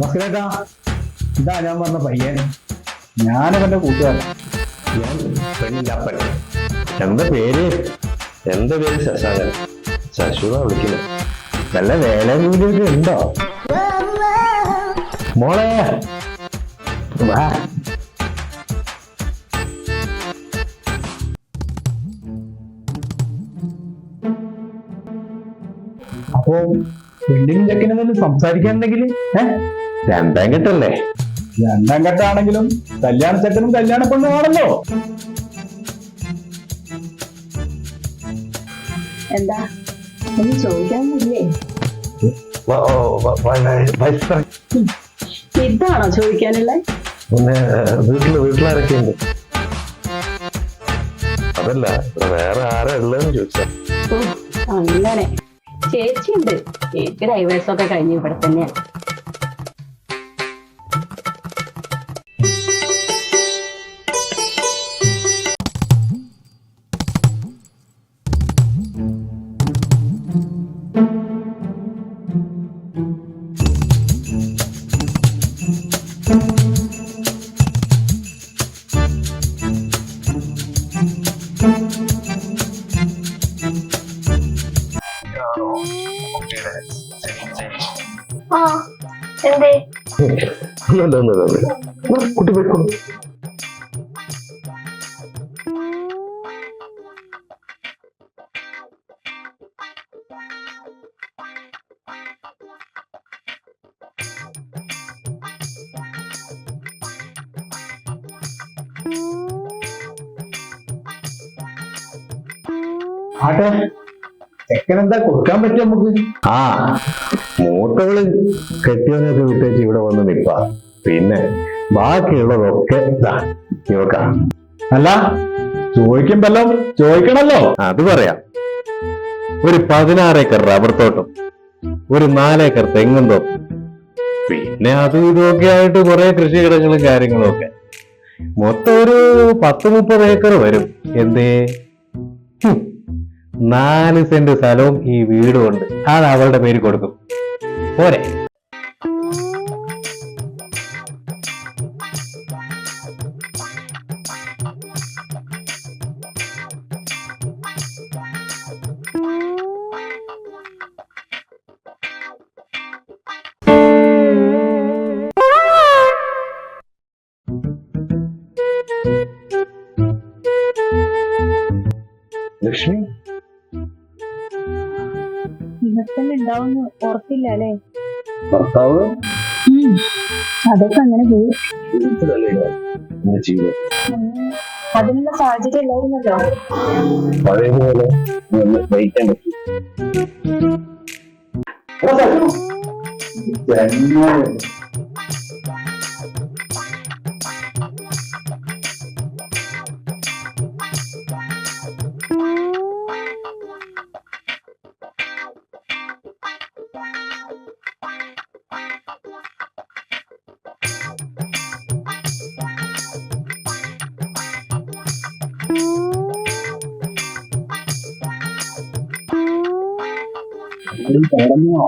മസ്കരേട്ടാ, ഇതാ ഞാൻ പറഞ്ഞ പയ്യൻ. ഞാനവന്റെ കൂട്ടുകാരൻ. ഞാൻ പെണ്ണിന്റെ അപ്പൻ. എന്താ പേര്? എന്റെ പേര് ശശാങ്കൻ. ശശുവാ വിളിക്കുന്നത്. നല്ല വേല കൂലിയൊക്കെ ഉണ്ടോ മോളെ? വാ. അപ്പോ പെണ്ണിനും ചെക്കനും സംസാരിക്കാനുണ്ടെങ്കിൽ രണ്ടാം കെട്ടല്ലേ? രണ്ടാം ഘട്ടമാണെങ്കിലും കല്യാണ ചെക്കനും കല്യാണ പെണ്ണും ആണല്ലോ. എന്താ ഒന്ന് ചോദിക്കാനില്ലേ? ഇതാണോ ചോദിക്കാനുള്ളത്? പിന്നെ വീട്ടിലാരൊക്കെയുണ്ട്? അതല്ല, ഇവിടെ വേറെ ആരാ ഉള്ളതെന്ന് ചോദിച്ചാ. ഓ അങ്ങനെ. ചേച്ചിയുണ്ട്. ചേച്ചി ഡൈവേഴ്സൊക്കെ കഴിഞ്ഞു ഇവിടെ തന്നെയാണ്. ആ എന്തേ? കുട്ടി പോയിക്കോളൂ. ആട്ടെ, ചെക്കനെന്താ കൊടുക്കാൻ പറ്റും നമുക്ക്? ആ, മൂത്തവള് കെട്ടിയവനൊക്കെ വിട്ടേച്ച് ഇവിടെ വന്ന് നിൽക്കുക. പിന്നെ ബാക്കിയുള്ളതൊക്കെ ഇവക്കാ. അല്ല, ചോദിക്കുമ്പല്ലോ ചോദിക്കണല്ലോ. അത് പറയാം. ഒരു 16 ഏക്കർ റബ്ബർ തോട്ടം, ഒരു 4 ഏക്കർ തെങ്ങും തോട്ടം, പിന്നെ അതും ഇതൊക്കെ ആയിട്ട് കുറെ കൃഷിയിടങ്ങളും കാര്യങ്ങളും ഒക്കെ. മൊത്തം ഒരു 10-30 ഏക്കർ വരും. എന്തേ? 4 സെന്റ് സ്ഥലവും ഈ വീടും ഉണ്ട്. അത് അവളുടെ പേര് കൊടുക്കും. പോരെ? ലക്ഷ്മി ഇന്നത്തന്നെ ഉണ്ടാവുന്നു ഉറപ്പില്ല അല്ലേ? ഭർത്താവ് അതൊക്കെ അങ്ങനെ പോയി. അതിനുള്ള സാഹചര്യം ഇല്ലായിരുന്നല്ലോ. പഴയതുപോലെ വഹിക്കാൻ പറ്റും. തുടങ്ങിയോ?